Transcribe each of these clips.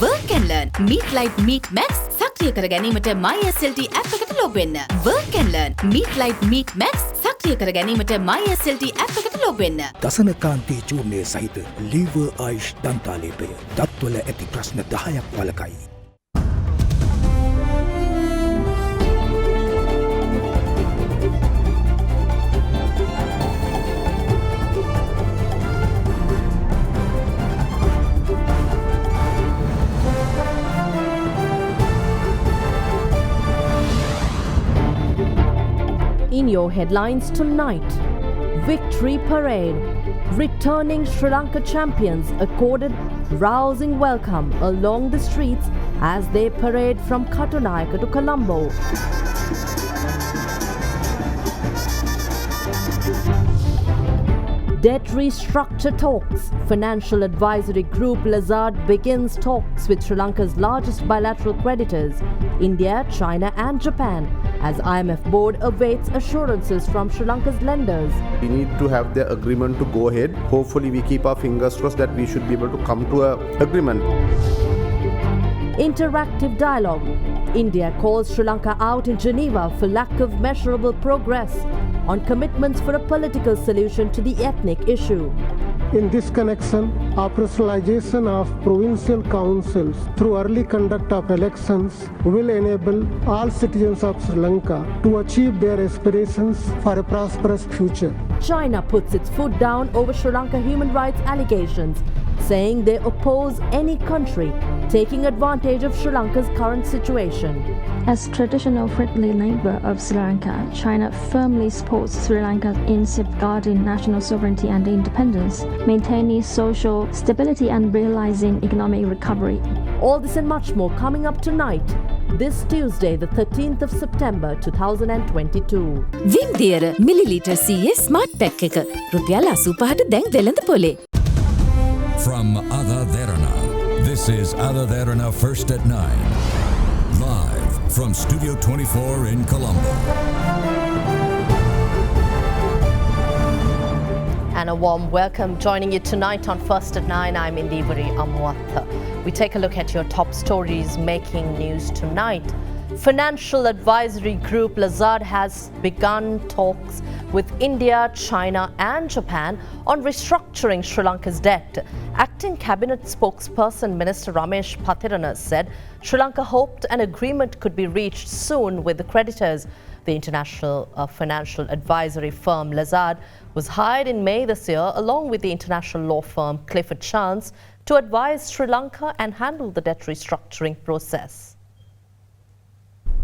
Work and learn. Meet Light Meet Max. සක්‍රිය කර ගැනීමට MySLT app එකට log වෙන්න. Work and learn. Meet Light Meet Max. සක්‍රිය කර ගැනීමට MySLT app එකට log වෙන්න. දසනකාන්ති චූර්ණය සහිත liver ආයුෂ් දන්තාලේපය දත්වල ඇති ප්‍රශ්න 10ක් වළකයි. In your headlines tonight, Victory Parade. Returning Sri Lanka champions accorded rousing welcome along the streets as they parade from Katunayaka to Colombo. Debt restructure talks. Financial advisory group Lazard begins talks with Sri Lanka's largest bilateral creditors, India, China and Japan, as IMF board awaits assurances from Sri Lanka's lenders. We need to have the agreement to go ahead. Hopefully we keep our fingers crossed that we should be able to come to an agreement. Interactive dialogue. India calls Sri Lanka out in Geneva for lack of measurable progress on commitments for a political solution to the ethnic issue. In this connection, our personalization of provincial councils through early conduct of elections will enable all citizens of Sri Lanka to achieve their aspirations for a prosperous future. China puts its foot down over Sri Lanka human rights allegations, saying they oppose any country taking advantage of Sri Lanka's current situation. As traditional friendly neighbor of Sri Lanka, China firmly supports Sri Lanka in safeguarding national sovereignty and independence, maintaining social stability and realizing economic recovery. All this and much more coming up tonight, this Tuesday, the 13th of September 2022. විම්දියර millilitre 100 smart pack එක රුපියල් 85ට දැන් වෙළඳ පොලේ. From AdaDerana, this is AdaDerana First at 9. Live from Studio 24 in Colombo. And a warm welcome joining you tonight on First at 9. I'm Indivuri Amwatha. We take a look at your top stories making news tonight. Financial advisory group Lazard has begun talks with India, China and Japan on restructuring Sri Lanka's debt. Acting Cabinet spokesperson Minister Ramesh Pathirana said Sri Lanka hoped an agreement could be reached soon with the creditors. The international financial advisory firm Lazard was hired in May this year along with the international law firm Clifford Chance to advise Sri Lanka and handle the debt restructuring process.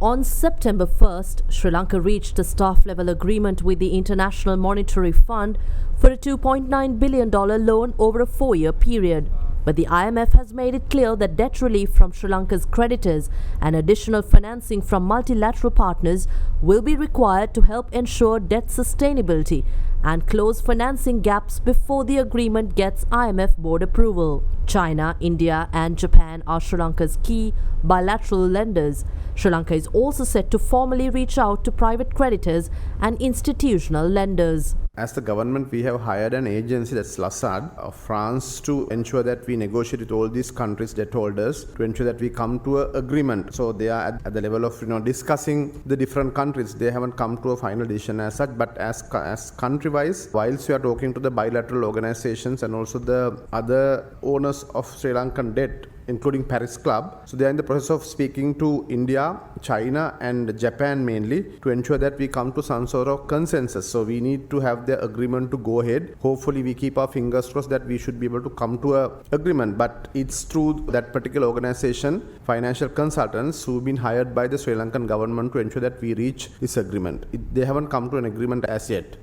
On September 1st, Sri Lanka reached a staff-level agreement with the International Monetary Fund for a $2.9 billion loan over a 4-year period. But the IMF has made it clear that debt relief from Sri Lanka's creditors and additional financing from multilateral partners will be required to help ensure debt sustainability and close financing gaps before the agreement gets IMF board approval. China, India and Japan are Sri Lanka's key bilateral lenders. Sri Lanka is also set to formally reach out to private creditors and institutional lenders. As the government, we have hired an agency, that's Lazard of France, to ensure that we negotiate with all these countries' debt holders to ensure that we come to an agreement. So they are at the level of discussing the different countries. They haven't come to a final decision as such, but as country-wise, whilst we are talking to the bilateral organizations and also the other owners of Sri Lankan debt, including Paris Club. So they are in the process of speaking to India, China and Japan mainly to ensure that we come to some sort of consensus. So we need to have the agreement to go ahead. Hopefully we keep our fingers crossed that we should be able to come to an agreement. But it's through that particular organization, financial consultants who've been hired by the Sri Lankan government to ensure that we reach this agreement. They haven't come to an agreement as yet.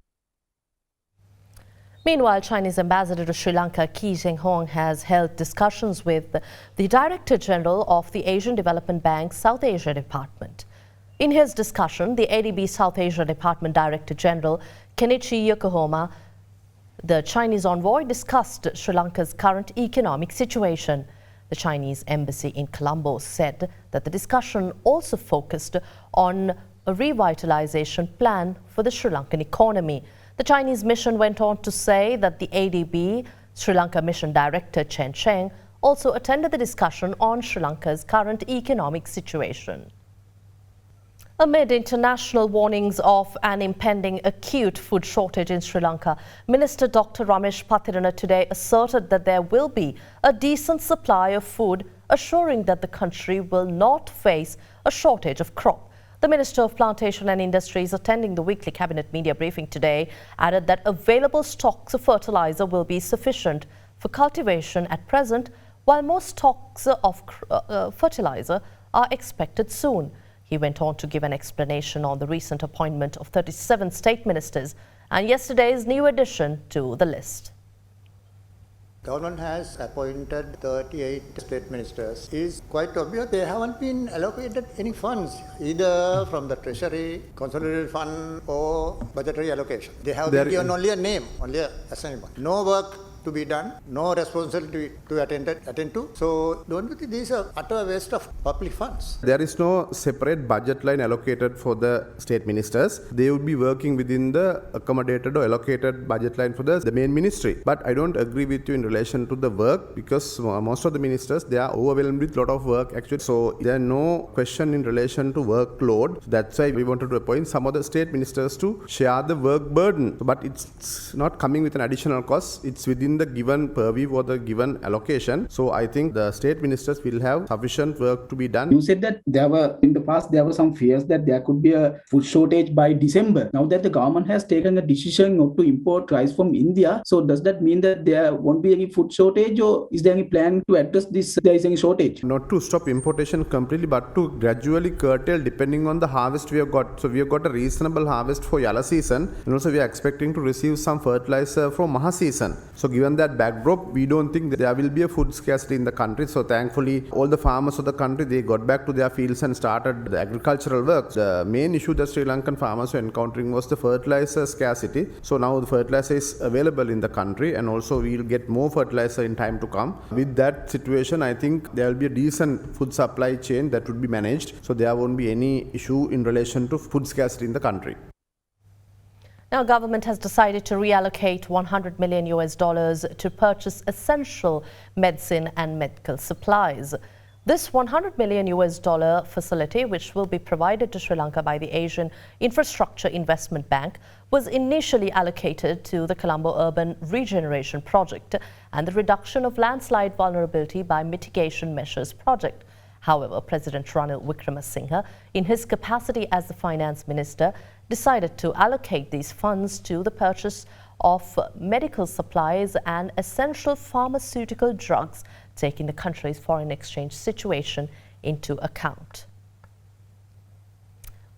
Meanwhile, Chinese ambassador to Sri Lanka, Ki Zhenghong, has held discussions with the Director General of the Asian Development Bank's South Asia Department. In his discussion, the ADB South Asia Department Director General, Kenichi Yokohama, the Chinese envoy, discussed Sri Lanka's current economic situation. The Chinese embassy in Colombo said that the discussion also focused on a revitalization plan for the Sri Lankan economy. The Chinese mission went on to say that the ADB Sri Lanka Mission Director Chen Cheng also attended the discussion on Sri Lanka's current economic situation. Amid international warnings of an impending acute food shortage in Sri Lanka, Minister Dr. Ramesh Pathirana today asserted that there will be a decent supply of food, assuring that the country will not face a shortage of crop. The Minister of Plantation and Industries, attending the weekly cabinet media briefing today, added that available stocks of fertilizer will be sufficient for cultivation at present, while most stocks of fertilizer are expected soon. He went on to give an explanation on the recent appointment of 37 state ministers and yesterday's new addition to the list. Government has appointed 38 state ministers. It is quite obvious they haven't been allocated any funds, either from the Treasury, Consolidated Fund or budgetary allocation. They have been given only a name, only a assignment. No work to be done, no responsibility to attend to. So don't you think these are utter waste of public funds? There is no separate budget line allocated for the state ministers. They would be working within the accommodated or allocated budget line for the main ministry. But I don't agree with you in relation to the work, because most of the ministers, they are overwhelmed with a lot of work actually. So there are no question in relation to workload. That's why we wanted to appoint some of the state ministers to share the work burden. But it's not coming with an additional cost. It's within the given purview or the given allocation. So I think the state ministers will have sufficient work to be done. You said that in the past there were some fears that there could be a food shortage by December. Now that the government has taken a decision not to import rice from India, so does that mean that there won't be any food shortage, or is there any plan to address this? There is any shortage? Not to stop importation completely, but to gradually curtail depending on the harvest we have got. So we have got a reasonable harvest for Yala season, and also we are expecting to receive some fertilizer for Maha season. So given that backdrop, we don't think that there will be a food scarcity in the country. So thankfully, all the farmers of the country, they got back to their fields and started the agricultural work. The main issue that Sri Lankan farmers were encountering was the fertilizer scarcity. So now the fertilizer is available in the country, and also we will get more fertilizer in time to come. With that situation, I think there will be a decent food supply chain that would be managed. So there won't be any issue in relation to food scarcity in the country. Now, government has decided to reallocate $100 million to purchase essential medicine and medical supplies. This $100 million facility, which will be provided to Sri Lanka by the Asian Infrastructure Investment Bank, was initially allocated to the Colombo Urban Regeneration Project and the Reduction of Landslide Vulnerability by Mitigation Measures Project. However, President Ranil Wickremesinghe, in his capacity as the Finance Minister, decided to allocate these funds to the purchase of medical supplies and essential pharmaceutical drugs, taking the country's foreign exchange situation into account.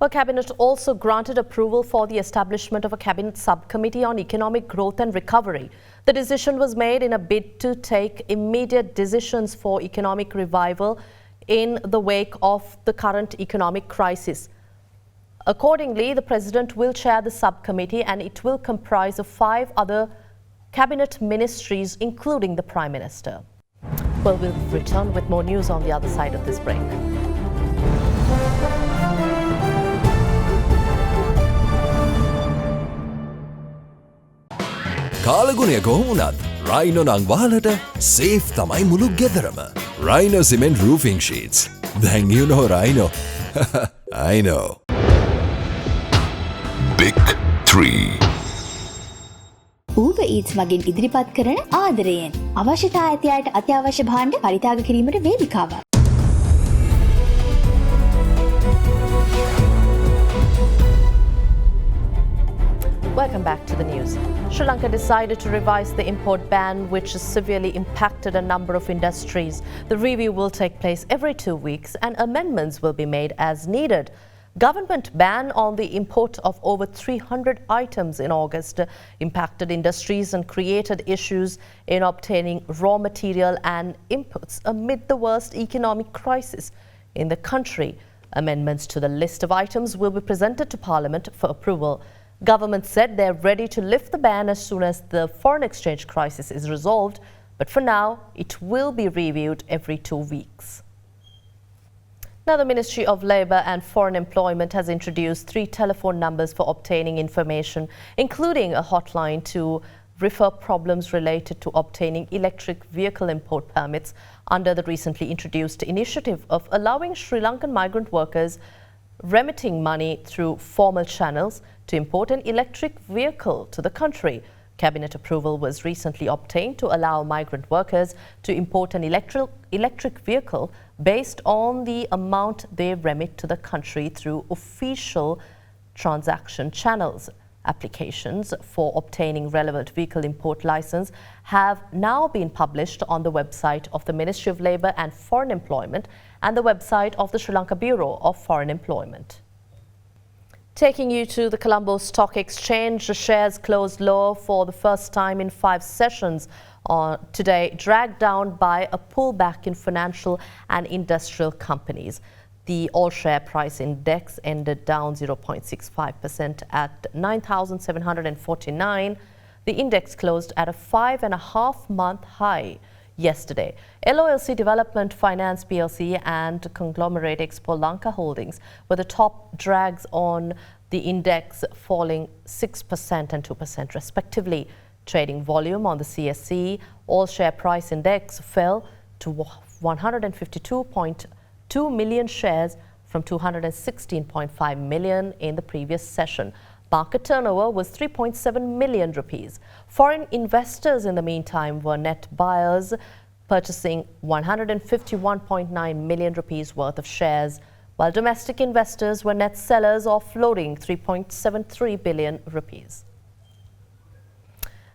Well, Cabinet also granted approval for the establishment of a Cabinet subcommittee on economic growth and recovery. The decision was made in a bid to take immediate decisions for economic revival in the wake of the current economic crisis. Accordingly, the President will chair the subcommittee, and it will comprise of 5 other cabinet ministries, including the Prime Minister. Well, we'll return with more news on the other side of this break. කාලගුණය කොහොමුණත් Rhino නං වහලට safe තමයි මුළු ගෙදරම. Rhino Cement Roofing Sheets. Then you know Rhino. I know. Big 3. Uber Eats මගින් ඉදිරිපත් කරන ආදරයෙන් අවශ්‍යතා ඇති අයට අත්‍යවශ්‍ය භාණ්ඩ පරිත්‍යාග කිරීමට වේදිකාවක්. Welcome back to the news. Sri Lanka decided to revise the import ban, which has severely impacted a number of industries. The review will take place every 2 weeks and amendments will be made as needed. Government ban on the import of over 300 items in August impacted industries and created issues in obtaining raw material and inputs amid the worst economic crisis in the country. Amendments to the list of items will be presented to Parliament for approval. Government said they're ready to lift the ban as soon as the foreign exchange crisis is resolved, but for now, it will be reviewed every 2 weeks. Now, the Ministry of Labour and Foreign Employment has introduced 3 telephone numbers for obtaining information, including a hotline to refer problems related to obtaining electric vehicle import permits under the recently introduced initiative of allowing Sri Lankan migrant workers remitting money through formal channels to import an electric vehicle to the country. Cabinet approval was recently obtained to allow migrant workers to import an electric vehicle based on the amount they remit to the country through official transaction channels. Applications for obtaining relevant vehicle import license have now been published on the website of the Ministry of Labour and Foreign Employment and the website of the Sri Lanka Bureau of Foreign Employment. Taking you to the Colombo Stock Exchange, the shares closed lower for the first time in 5 sessions today, dragged down by a pullback in financial and industrial companies. The all-share price index ended down 0.65% at 9,749. The index closed at a 5.5-month high yesterday. LOLC Development Finance PLC and conglomerate Expo Lanka Holdings were the top drags on the index, falling 6% and 2% respectively. Trading volume on the CSE all-share price index fell to 152.2 million shares from 216.5 million in the previous session. Market turnover was 3.7 million rupees. Foreign investors in the meantime were net buyers, purchasing 151.9 million rupees worth of shares, while domestic investors were net sellers, offloading 3.73 billion rupees.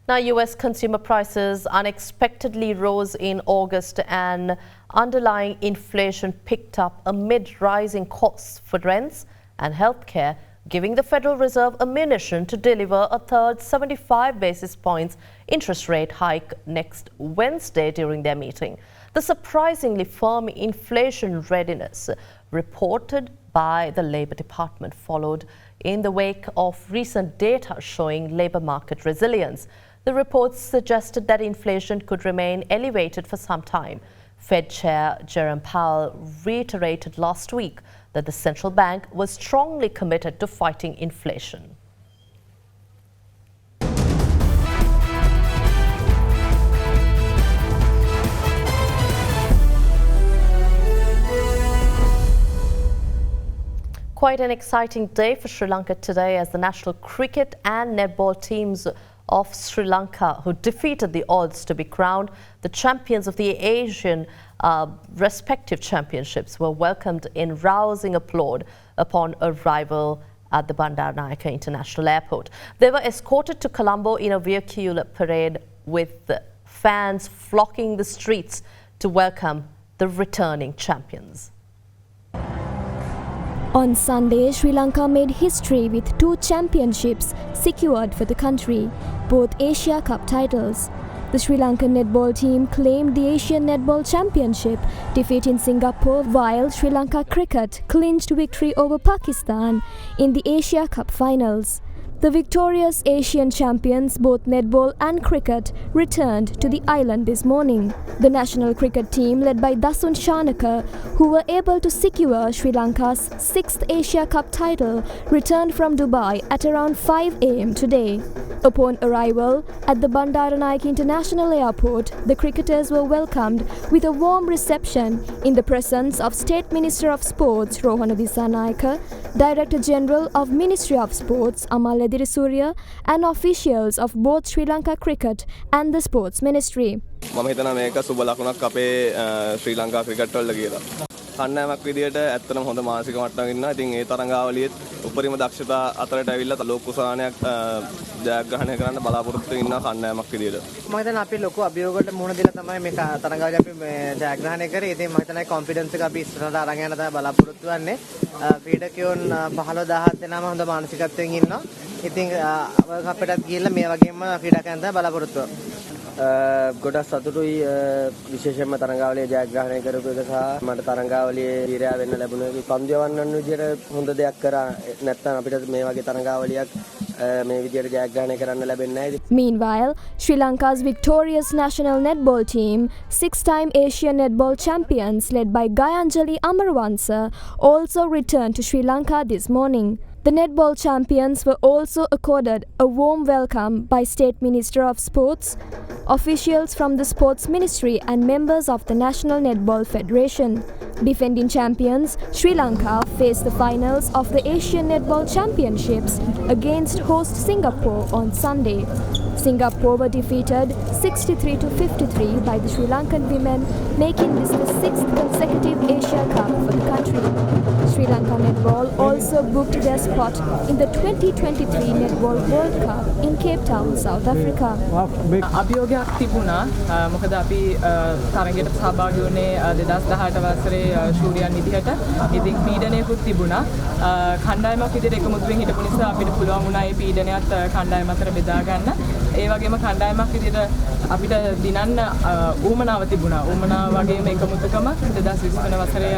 Now, US consumer prices unexpectedly rose in August and underlying inflation picked up amid rising costs for rents and healthcare, giving the Federal Reserve ammunition to deliver a third 75 basis points interest rate hike next Wednesday during their meeting. The surprisingly firm inflation readiness reported by the Labour Department followed in the wake of recent data showing labour market resilience. The reports suggested that inflation could remain elevated for some time. Fed Chair Jerome Powell reiterated last week that the central bank was strongly committed to fighting inflation. Quite an exciting day for Sri Lanka today as the national cricket and netball teams of Sri Lanka, who defeated the odds to be crowned the champions of the Asian respective championships, were welcomed in rousing applaud upon arrival at the Bandaranaike International Airport. They were escorted to Colombo in a vehicular parade, with fans flocking the streets to welcome the returning champions. On Sunday, Sri Lanka made history with 2 championships secured for the country, both Asia Cup titles. The Sri Lankan netball team claimed the Asian Netball Championship, defeating Singapore, while Sri Lanka cricket clinched victory over Pakistan in the Asia Cup finals. The victorious Asian champions, both netball and cricket, returned to the island this morning. The national cricket team, led by Dasun Shanaka, who were able to secure Sri Lanka's 6th Asia Cup title, returned from Dubai at around 5 a.m. today. Upon arrival at the Bandaranaike International Airport, the cricketers were welcomed with a warm reception in the presence of State Minister of Sports Rohana Dissanayake, Director General of Ministry of Sports Amal Surya, and officials of both Sri Lanka Cricket and the Sports Ministry. මම හිතනවා මේක සුබ ලකුණක් අපේ ශ්‍රී Lanka cricket වලට කියලා. කණ්ඩායමක් විදියට ඇත්තටම හොඳ මානසික මට්ටමක් ඉන්නවා. ඉතින් ඒ තරඟාවලියෙත් උපරිම දක්ෂතා අතරට ඇවිල්ලා ලෝක කුසානයක් ජයග්‍රහණය කරන්න බලාපොරොත්තු වෙන කණ්ඩායමක් විදියට. මම හිතනවා අපි ලොකු අභියෝගයකට මුහුණ දීලා තමයි මේ තරඟාවලිය අපි ජයග්‍රහණය කරේ. ඉතින් මම හිතනවා කොන්ෆිඩන්ස් එක අපි ඉස්සරහට අරගෙන යන්න තමයි බලාපොරොත්තු වෙන්නේ. ක්‍රීඩකයන් 15,000 දෙනාම හොඳ මානසිකත්වයෙන් ඉන්නවා. ඉතින් අපිටත් ගිහිල්ලා මේ වගේම ක්‍රීඩකයන් තමයි බලාපොරොත්තු වෙන්නේ. ගොඩක් සතුටුයි විශේෂයෙන්ම තරඟාවලිය ජයග්‍රහණය කරපු එක සහ මට තරඟාවලියේ දීරයා වෙන්න ලැබුණා. පන්දියවන්නන් විදියට හොඳ දෙයක් කරා නැත්නම් අපිට මේ වගේ තරඟාවලියක් මේ විදියට ජයග්‍රහණය කරන්න ලැබෙන්නේ නැහැ. Meanwhile, Sri Lanka's victorious national netball team, 6-time Asian netball champions led by Gayanjali Amarwansa, also returned to Sri Lanka this morning. The netball champions were also accorded a warm welcome by State Minister of Sports, officials from the Sports Ministry and members of the National Netball Federation. Defending champions, Sri Lanka faced the finals of the Asian Netball Championships against host Singapore on Sunday. Singapore were defeated 63-53 by the Sri Lankan women, making this the 6th consecutive Asia Cup for the country. Sri Lanka Netball also booked their spot in the 2023 Netball World Cup in Cape Town, South Africa. අභියෝගයක් තිබුණා මොකද අපි තරගයට සහභාගී වුණේ 2018 වසරේ ශූරියන් විදිහට. ඉතින් පීඩනයකුත් තිබුණා. කණ්ඩායමක් විදිහට එකමුතුවෙන් හිටපු නිසා අපිට පුළුවන් වුණා මේ පීඩනයත් කණ්ඩායම අතර බෙදා ගන්න. ඒ වගේම කණ්ඩායමක් විදිහට අපිට දිනන්න ඌමනාව තිබුණා. ඌමනාව වගේම එකමුතුකම 2020 වසරේ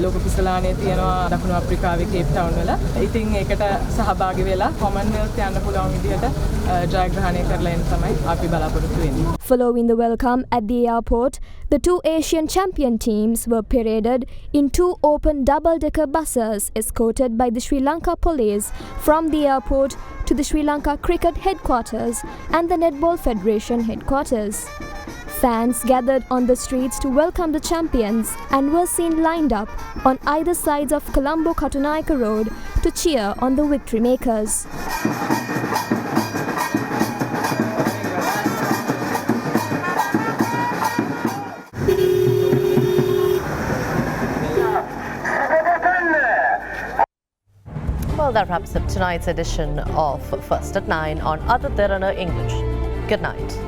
ලෝක කුසලානයේ තියෙනවා දකුණු අප්‍රිකාවේ කේප් ටවුන් වල. ඉතින් ඒකට සහභාගී වෙලා කොමන්වෙල්ත් යන්න පුළුවන් විදිහට ජයග්‍රහණය කරලා එන්න තමයි අපි බලාපොරොත්තු වෙන්නේ. Following the welcome at the airport, the two Asian champion teams were paraded in two open double-decker buses escorted by the Sri Lanka Police from the airport to the Sri Lanka Cricket Headquarters and the Netball Federation Headquarters. Fans gathered on the streets to welcome the champions and were seen lined up on either sides of Colombo Katunayaka Road to cheer on the victory makers. Well, that wraps up tonight's edition of First at 9 on AdaDerana English. Good night.